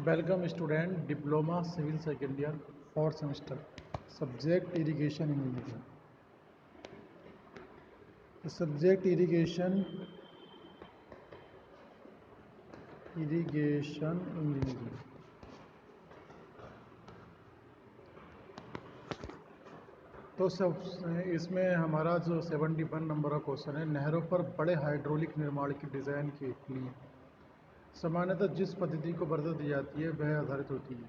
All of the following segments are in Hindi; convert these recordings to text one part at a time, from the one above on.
Welcome student diploma civil second year fourth semester subject irrigation engineering. Subject irrigation engineering. तो सब इसमें हमारा जो 71 नंबर का क्वेश्चन है, नहरों पर बड़े हाइड्रोलिक निर्माण की डिज़ाइन के लिए सामान्यतः जिस पद्धति को बरत दी जाती है वह आधारित होती है।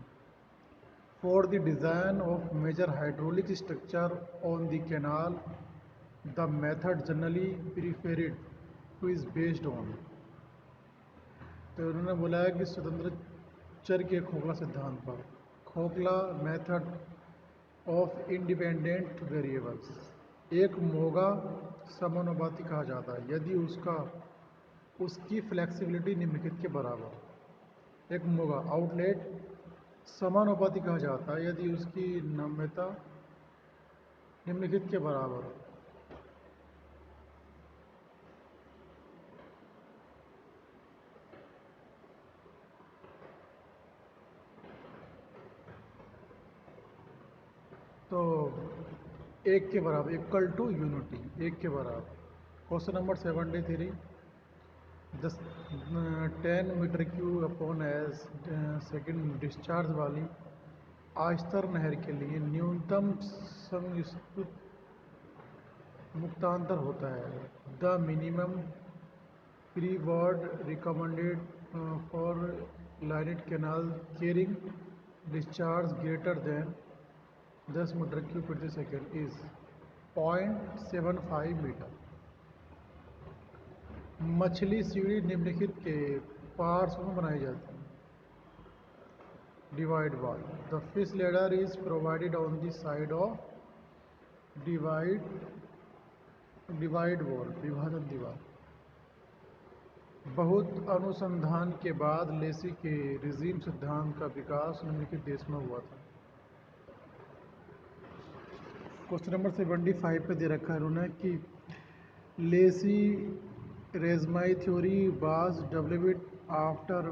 For the design of major hydraulic structure on the canal the method generally preferred to is based on. तो उन्होंने बोला है कि स्वतंत्र चर के खोखला सिद्धांत पर, खोखला मेथड ऑफ इंडिपेंडेंट वेरिएबल्स। एक मोगा समानुपाती कहा जाता है यदि उसकी फ्लेक्सिबिलिटी निम्नलिखित के बराबर। एक मोगा आउटलेट समानुपाती कहा जाता है यदि उसकी नम्यता निम्नलिखित के बराबर हो। तो एक के बराबर इक्वल टू यूनिटी, एक के बराबर। Question number 73, 10 metre cube upon s second discharge वाली आस्तर नहर के लिए न्यूनतम संयुक्त मुक्तांतर होता है। The minimum freeboard recommended for lined canal carrying discharge greater than 10 metre cube प्रति सेकेंड इज 0.75 मीटर। मछली सीढ़ी निम्नलिखित के पार्श्व में बनाई जाती है। Divide wall. The fish ladder is provided on the side of divide wall, विभाजन दीवार। बहुत अनुसंधान के बाद लेसी के रिजीम सिद्धांत का विकास निम्नलिखित देश में हुआ था। क्वेश्चन नंबर 75 पे दे रखा है उन्होंने कि Lacey regime theory was developed after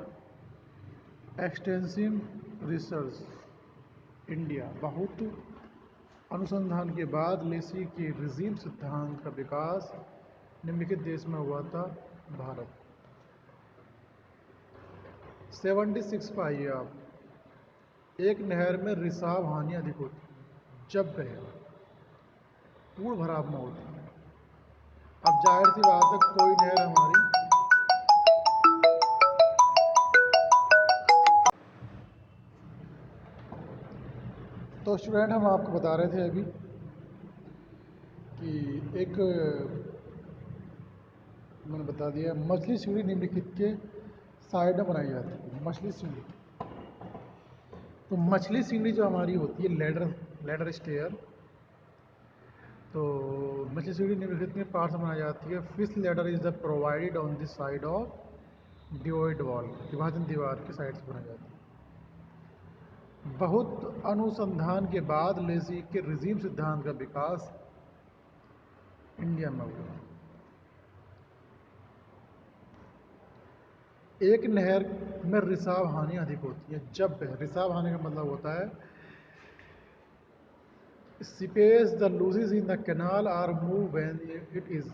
extensive research India. बहुत अनुसंधान के बाद लेसी के रिजीम सिद्धांत का विकास निम्नलिखित देश में हुआ था, भारत। 76 पर आइए आप। एक नहर में रिसाव हानि अधिक होती है जब वह पूर्ण भराव में होती है। अब जाहिर सी बात है कोई नहर हमारी तो स्टूडेंट हम आपको बता रहे थे अभी कि एक मैंने बता दिया मछली सीढ़ी निम्नलिखित के साइड में बनाई जाती है। मछली सीढ़ी, तो मछली सीढ़ी जो हमारी होती है लेडर स्टेयर, तो मछली सीढ़ी निम्नलिखित के पार्ट से बनाई जाती है। Fish ladder is the provided on the side of divide wall, विभाजन दीवार की साइड से बनाई जाती है। बहुत अनुसंधान के बाद लेसी के रिजीम सिद्धांत का विकास इंडिया में हुआ। एक नहर में रिसाव हानि अधिक होती है जब रिसाव हानि का मतलब होता है seepage the losses in the canal are move when it is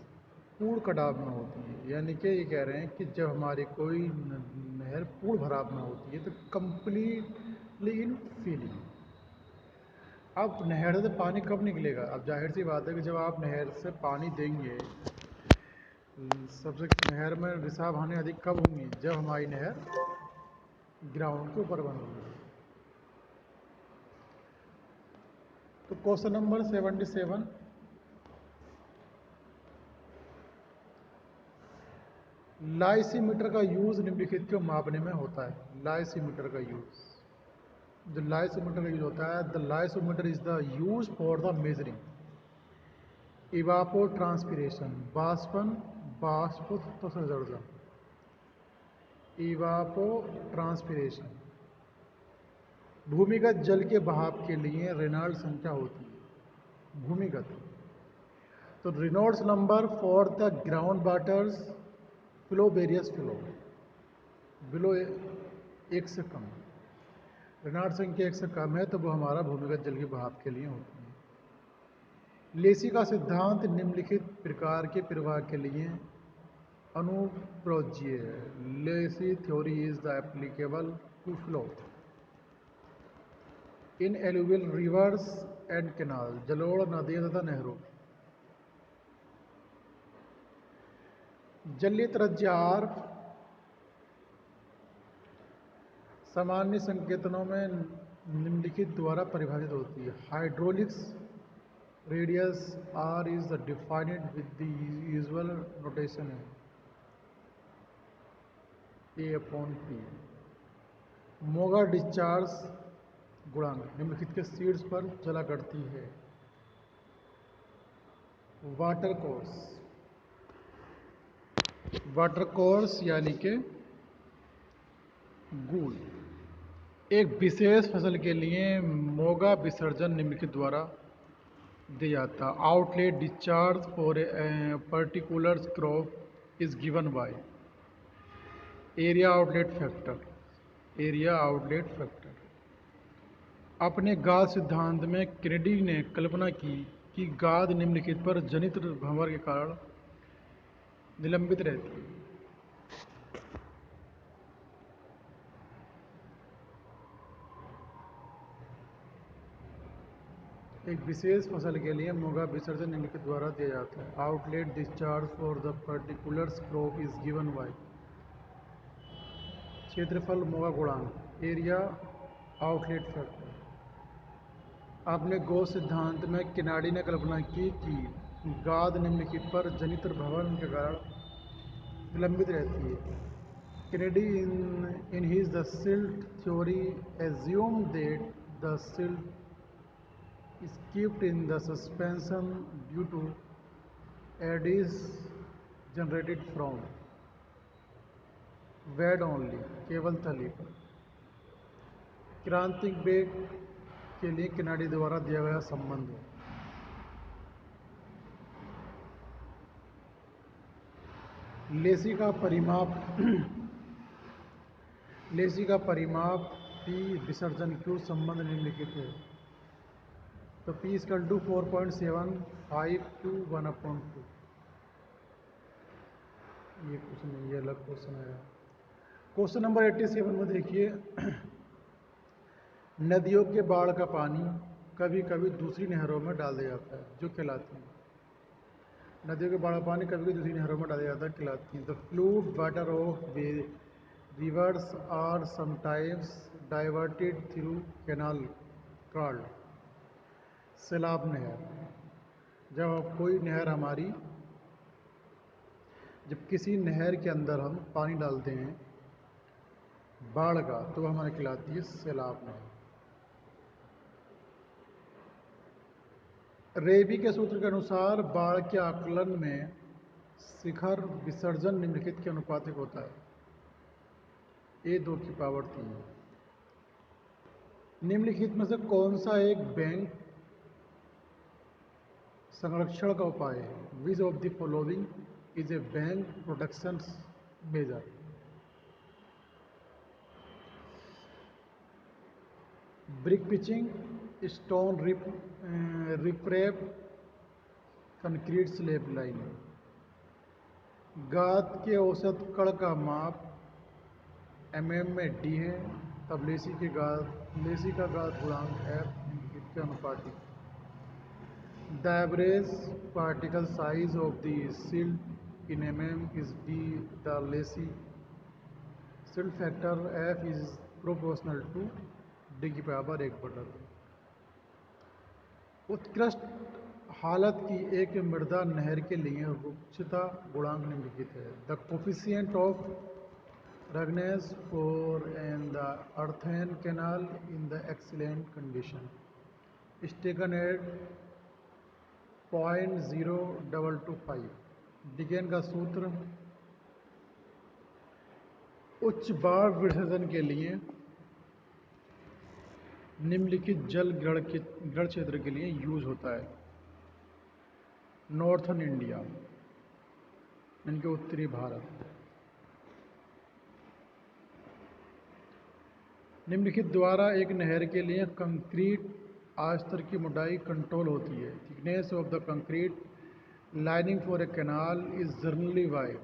पूर्ण कटाव में होती है। यानी कि ये कह रहे हैं कि जब हमारी कोई नहर पूर्ण भराव में होती है तो कंप्लीटली इन फीलिंग। अब नहर से पानी कब निकलेगा? अब जाहिर सी बात है कि जब आप नहर से पानी देंगे, सबसे नहर में रिसाव हानि अधिक कब होंगी? जब हमारी नहर ग्राउंड के ऊपर बनेगी। तो क्वेश्चन नंबर 77, लाइसीमीटर का यूज निम्नलिखित को मापने में होता है। लाइसीमीटर का यूज, जो लाइसीमीटर का यूज होता है, the lysimeter is the use for the measuring evapotranspiration, बाष्पन बाष्पोत्सर्जन। इवापो ट्रांसपिरेशन, भूमिगत जल के बहाव के लिए रेनॉल्ड संख्या होती है। भूमिगत, तो Reynolds number for the ground waters flow various flow below 1 से कम। रेनॉल्ड्स संख्या 1 से कम है तो वो हमारा भूमिगत जल के बहाव के लिए होती है। लेसी का सिद्धांत निम्नलिखित प्रकार के प्रवाह के लिए अनुप्रयोज्य है। Lacey theory is the applicable to flow in alluvial rivers and canal, जलोढ़ नदियों तथा नहरों। जलीय त्रिज्या आर सामान्य संकेतनों में निम्नलिखित द्वारा परिभाषित होती है। Hydraulics radius R is defined with the usual notation है A/P। मोगा डिस्चार्ज गुणांक निम्नलिखित के शीर्ष पर चला करती है। वाटर कोर्स यानी कि गूल। एक विशेष फसल के लिए मोगा विसर्जन निम्नलिखित द्वारा दिया जाता है। Outlet discharge for a particular crop is given by area outlet factor. अपने गाद सिद्धांत में केनेडी ने कल्पना की कि गाद निम्नलिखित पर जनित भंवर के कारण निलंबित रहती है। एक विशेष फसल के लिए मोगा विसर्जन निम्नलिखित द्वारा दिया जाता है। Outlet discharge for the particular crop is given by क्षेत्रफल मोगा गुणांक एरिया आउटलेट फैक्टर। आपने गो सिद्धांत में किनाडी ने कल्पना की कि गाद निम्नलिखित पर जनित भवन के कारण विलंबित रहती है। Kennedy in his the silt theory assumed that the silt is kept in the suspension due to eddies generated from wed only केवल थली पर। क्रांतिक वेग के लिए किनाडी द्वारा दिया गया संबंध है। लेसी का परिमाप P विसर्जन Q संबंध निम्नलिखित है। तो P = 4.75 Q 1/2। ये कुछ नहीं, ये अलग क्वेश्चन है। क्वेश्चन नंबर 87 में देखिए, नदियों के बाढ़ का पानी कभी कभी दूसरी नहरों में डाल दिया जाता है जो कहलाती है। नदियों के बाढ़ का पानी कभी कभी दूसरी नहरों में डाला जाता है कहलाती है। The fluid water of rivers are sometimes diverted through canal called सैलाब नहर। जब किसी नहर के अंदर हम पानी डालते हैं बाढ़ का तो वह हमारे कहलाती है सैलाब नहर। रेबी के सूत्र के अनुसार बाढ़ के आकलन में शिखर विसर्जन निम्नलिखित के अनुपातिक होता है। A2⁴ निम्नलिखित में से कौन सा एक बैंक संरक्षण का उपाय है? Which of the following is a bank protection measure? Brick pitching, stone riprap, concrete slab lining. गाद के औसत कण का माप mm में D है, तब लेसी का गाद गुणांक F के अनुपातिक। The average particle size of the silt in mm is D। The Lacey silt factor F is proportional to D⁴ उत्कृष्ट हालत की एक मृदा नहर के लिए रुक्षता गुणांक निम्नलिखित है। The coefficient of roughness for an the earthen canal in the excellent condition is taken at 0.0225। डिगेन का सूत्र उच्च बाढ़ विसर्जन के लिए निम्नलिखित जल गढ़ क्षेत्र के लिए यूज होता है। नॉर्थर्न इंडिया यानी कि उत्तरी भारत। निम्नलिखित द्वारा एक नहर के लिए कंक्रीट आस्तर की मोटाई कंट्रोल होती है। Thickness of the concrete lining for a canal is generally wide.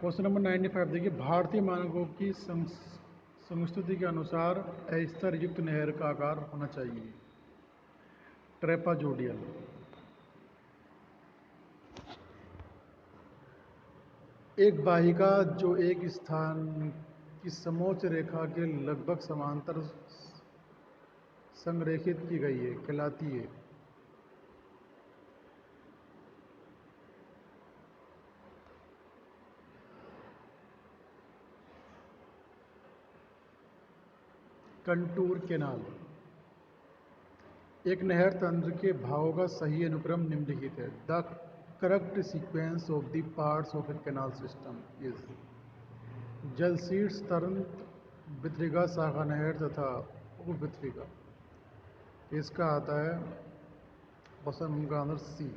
Question number 95 देखिए, भारतीय मानकों की संस्तुति के अनुसार अस्तर युक्त नहर का आकार होना चाहिए ट्रेपाजोडियल। एक वाहिका जो एक स्थान की समोच्च रेखा के लगभग समांतर संरेखित की गई है कहलाती है। Contour canal. एक नहर तंत्र के भागों का सही अनुक्रम निम्नलिखित है। The correct sequence of the parts of a canal system is जलसीट, तंत्र, वितरिका, शाखा नहर तथा उपवितरिका। इसका आता है ऑप्शन का आंसर सी।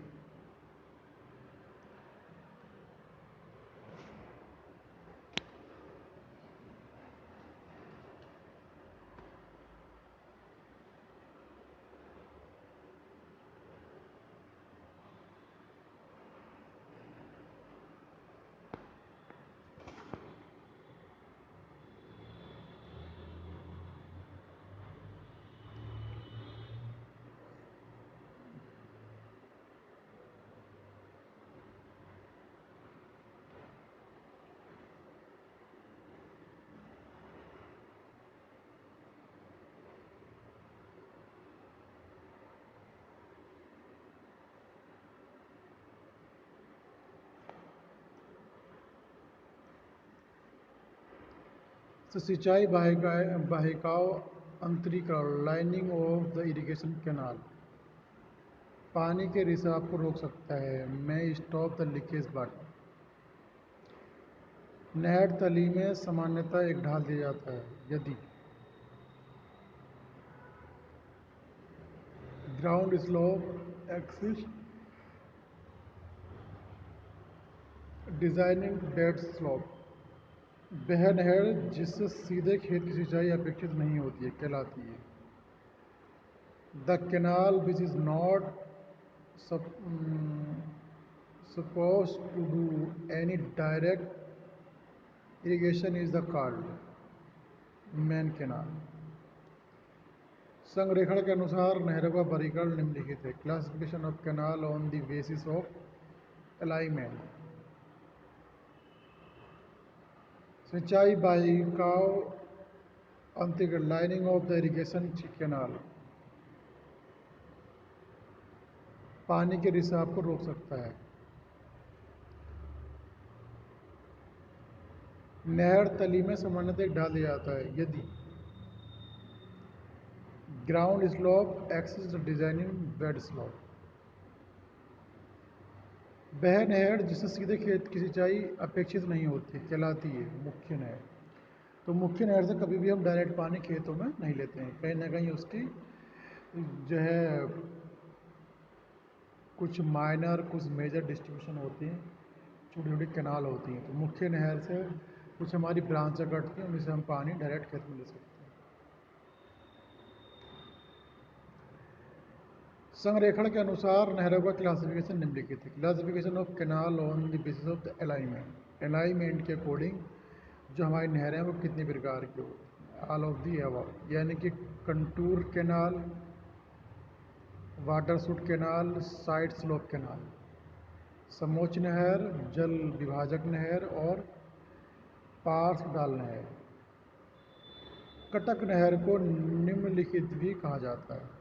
तो सिंचाई वाहिकाओं अंतरीकरण lining of the irrigation canal पानी के रिसाव को रोक सकता है। मैं स्टॉप द लीकेज बट नहर तली में सामान्यतः एक ढाल दिया जाता है यदि ground slope axis designing bed slope. वह नहर जिससे सीधे खेत की सिंचाई अपेक्षित नहीं होती है कहलाती है। The canal which is not supposed to do any direct irrigation is the called main canal। संरेखण के अनुसार नहरों का वर्गीकरण निम्नलिखित है। Classification of canal on the basis of alignment. सिंचाई वाहिकाओं अंतर्गत lining of the irrigation canal पानी के रिसाव को रोक सकता है। नहर तली में सामान्यतः एक ढाल दिया जाता है यदि ground slope axis designing bed slope. वह नहर जिससे सीधे खेत की सिंचाई अपेक्षित नहीं होती कहलाती है मुख्य नहर। तो मुख्य नहर से कभी भी हम डायरेक्ट पानी खेतों में नहीं लेते हैं, कहीं ना कहीं उसकी जो है कुछ माइनर कुछ मेजर डिस्ट्रीब्यूशन होती हैं, छोटी छोटी कैनाल होती हैं। तो मुख्य नहर से कुछ हमारी ब्रांचें कटती हैं, उनमें से हम पानी डायरेक्ट खेत में ले सकते हैं। संरेखण के अनुसार नहरों का क्लासिफिकेशन निम्नलिखित है। Classification of canal on the basis of the alignment. Alignment के अकॉर्डिंग जो हमारी नहरें हैं वो कितने प्रकार की होती हैं। ऑल ऑफ दी अबव, यानी कि contour canal, water shoot canal, side slope canal, समोच्च नहर, जल विभाजक नहर और पार्श्व डाल नहर। कटक नहर को निम्नलिखित भी कहा जाता है।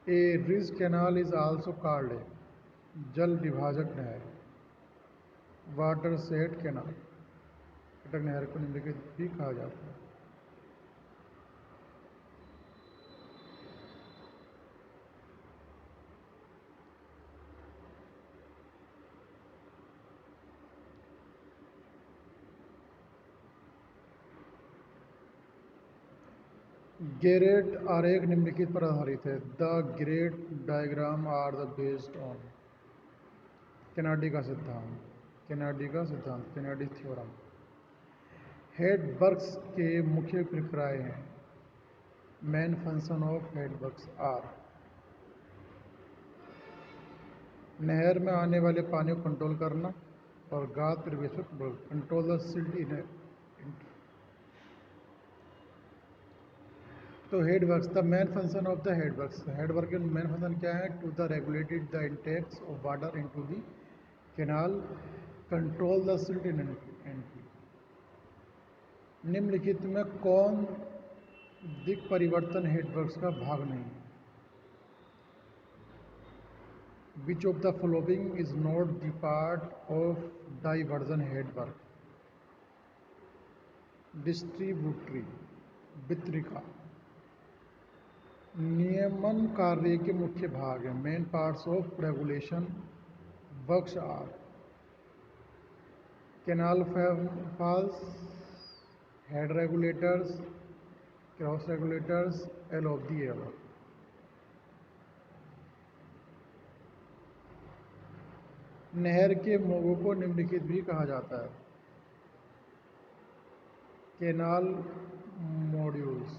A ridge canal is also called a जल विभाजक नहर, वाटर सेट कैनाल। कटक नहर को निम्नलिखित भी कहा जाता है। गेरेट आरेख निम्नलिखित पर आधारित है। The Garret diagram are the based on Kennedy का सिद्धांत, केनाडी थ्योरम। हेडबर्ग्स के मुख्य प्रक्रियाएं हैं। Main function of headworks are नहर में आने वाले पानी को कंट्रोल करना और गाद परिवेश को कंट्रोल द सिल्ट इन। तो headworks, the main function of the headworks, headwork के मेन फंक्शन क्या है? To the regulated the intakes of water into the canal, control the silt in entry. निम्नलिखित में कौन दिक परिवर्तन हेडवर्क्स का भाग नहीं है? Which of the following is not the part of diversion headwork? Distributary, वितरिका। नियमन कार्य के मुख्य भाग हैं। Main parts of regulation works are canal falls, head regulators, cross regulators, L of the ever. नहर के मोगों को निम्नलिखित भी कहा जाता है। कैनाल मॉड्यूल्स,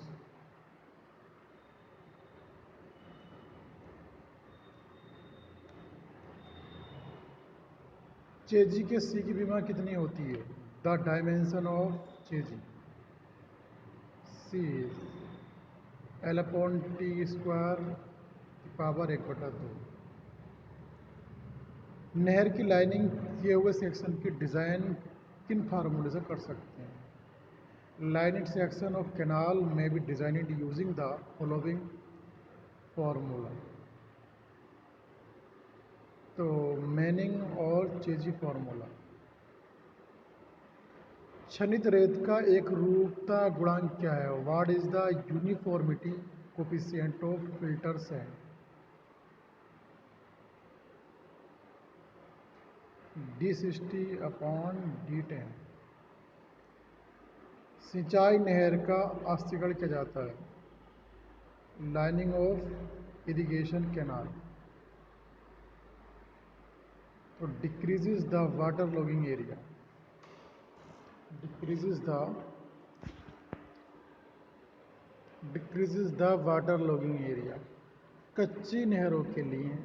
चेजी के सी की बीमा कितनी होती है? The dimension of Chezy C L upon T square power 1/2। नहर की लाइनिंग किए हुए सेक्शन की डिज़ाइन किन फार्मूले से कर सकते हैं? लाइनिंग सेक्शन ऑफ कैनाल में be designing using the following formula. तो मैनिंग और चेजी फार्मूला। क्षनित रेत का एक रूपता गुणांक क्या है? What is the uniformity coefficient of filter sand? D60/D10। सिंचाई नहर का आस्तीकरण किया जाता है। Lining of irrigation canal. तो decreases the water logging area, decreases the water logging area. कच्ची नहरों के लिए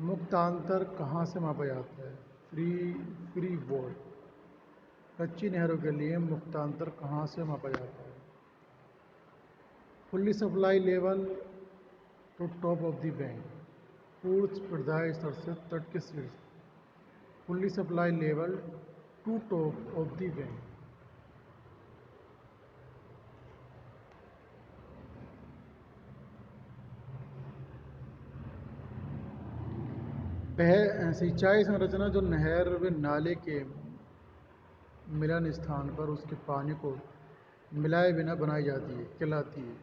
मुक्तांतर कहाँ से मापा जाता है? Free board. कच्ची नहरों के लिए मुक्तांतर कहाँ से मापा जाता है? Fully supply level to top of the bank, पूर्ण प्रदाय स्तर से तट के शीर्ष। Fully supply level to top of the bank. सिंचाई संरचना जो नहर व नाले के मिलन स्थान पर उसके पानी को मिलाए बिना बनाई जाती है कहलाती है।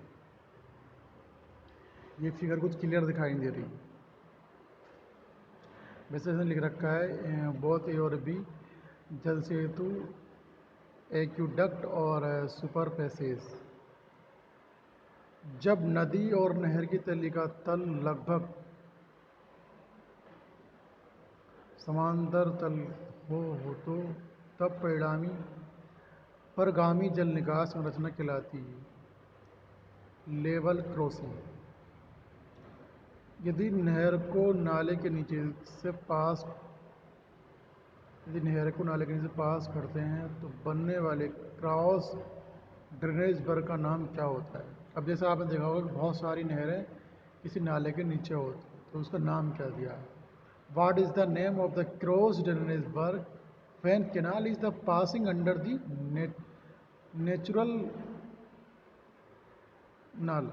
ये फिगर कुछ क्लियर दिखाई दे रही है। वैसे इसने लिख रखा है बोथ ए और बी, जल सेतु, एक्यूडक्ट और सुपर पैसेज। जब नदी और नहर की तली का तल लगभग समांतर तल हो तो तब परगामी जल निकास संरचना कहलाती है। Level crossing. यदि नहर को नाले के नीचे से पास करते हैं तो बनने वाले क्रॉस ड्रेनेज वर्ग का नाम क्या होता है? अब जैसे आपने देखा होगा कि बहुत सारी नहरें किसी नाले के नीचे होती हैं, तो उसका नाम क्या दिया है? What is the name of the cross drainage work when canal is the passing under the natural null?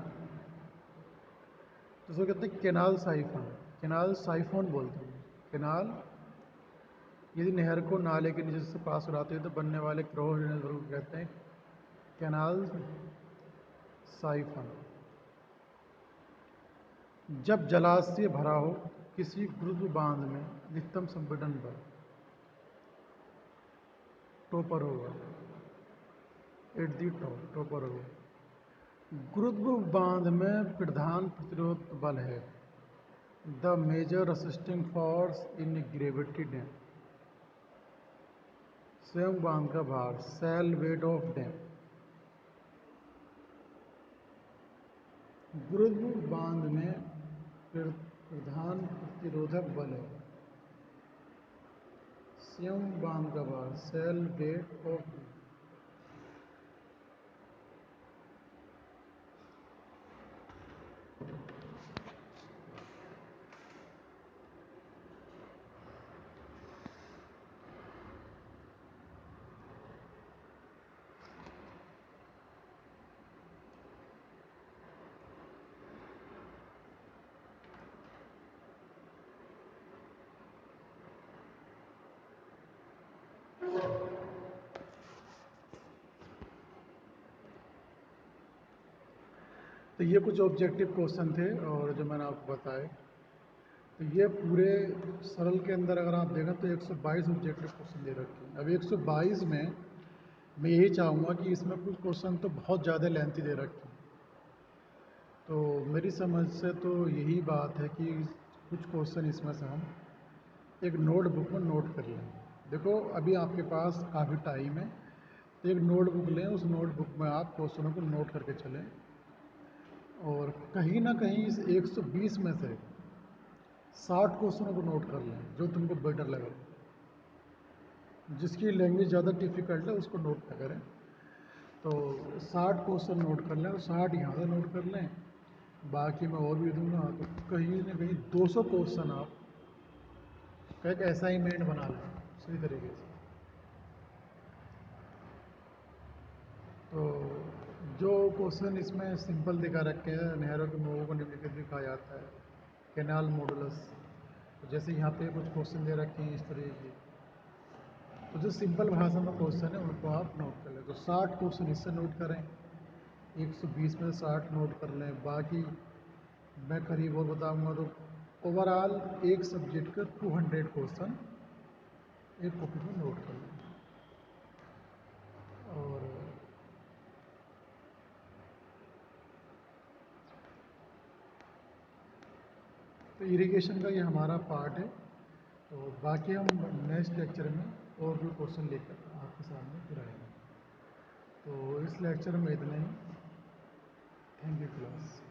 तो इसको कहते हैं कैनाल साइफोन। कैनाल साइफोन बोलते हैं। कैनाल यदि नहर को नाले के नीचे से पास कराते हैं तो बनने वाले क्रॉस ड्रेनेज वर्क को कहते हैं कैनाल साइफोन। जब जलाशय भरा हो किसी गुरुत्व बांध में अधिकतम संपीड़न बल टॉपर होगा, एट दी टॉपर होगा। गुरुत्व बांध में प्रधान प्रतिरोध बल है the major assisting force in gravity dam, स्वयं बांध का भार, सेल वेट ऑफ डैम। गुरुत्व बांध में प्रधान प्रतिरोधक बल है, स्वयं बांध का भार, सेल वेट ऑफ। तो ये कुछ ऑब्जेक्टिव क्वेश्चन थे और जो मैंने आपको बताए, तो ये पूरे सरल के अंदर अगर आप देखें तो 122 ऑब्जेक्टिव क्वेश्चन दे रखे हैं। अब 122 में मैं यही चाहूँगा कि इसमें कुछ क्वेश्चन तो बहुत ज़्यादा लेंथी दे रखे हैं, तो मेरी समझ से तो यही बात है कि कुछ क्वेश्चन इसमें से हम एक नोटबुक में नोट कर लें। देखो अभी आपके पास काफ़ी टाइम है, तो एक नोटबुक लें, उस नोटबुक में आप क्वेश्चनों को नोट करके चलें और कहीं ना कहीं इस 120 में से 60 क्वेश्चनों को नोट कर लें जो तुमको बेटर लगे। जिसकी लैंग्वेज ज़्यादा डिफ़िकल्ट है उसको नोट ना करें। तो 60 क्वेश्चन नोट कर लें और 60 यहाँ से नोट कर लें, बाकी मैं और भी दूंगा, तो कहीं ना कहीं 200 क्वेश्चन आप का एक असाइनमेंट बना लें सही तरीके से। तो जो क्वेश्चन इसमें सिंपल दिखा रखे हैं, नहरों के मुँहों को निम्नलिखित भी कहा जाता है, कैनाल मॉडुलस, तो जैसे यहाँ पे कुछ क्वेश्चन दे रखे हैं इस तरीके की, तो जो सिंपल भाषा में क्वेश्चन है उनको आप नोट कर लें। तो 60 क्वेश्चन इससे नोट करें, 120 में 60 नोट कर लें, बाकी मैं करीब और बताऊँगा तो ओवरऑल एक सब्जेक्ट का 200 क्वेश्चन एक कॉपी में नोट कर लें। और तो इरिगेशन का ये हमारा पार्ट है, तो बाकी हम नेक्स्ट लेक्चर में और भी क्वेश्चन लेकर आपके सामने फिर आएंगे। तो इस लेक्चर में इतना ही। Thank you class.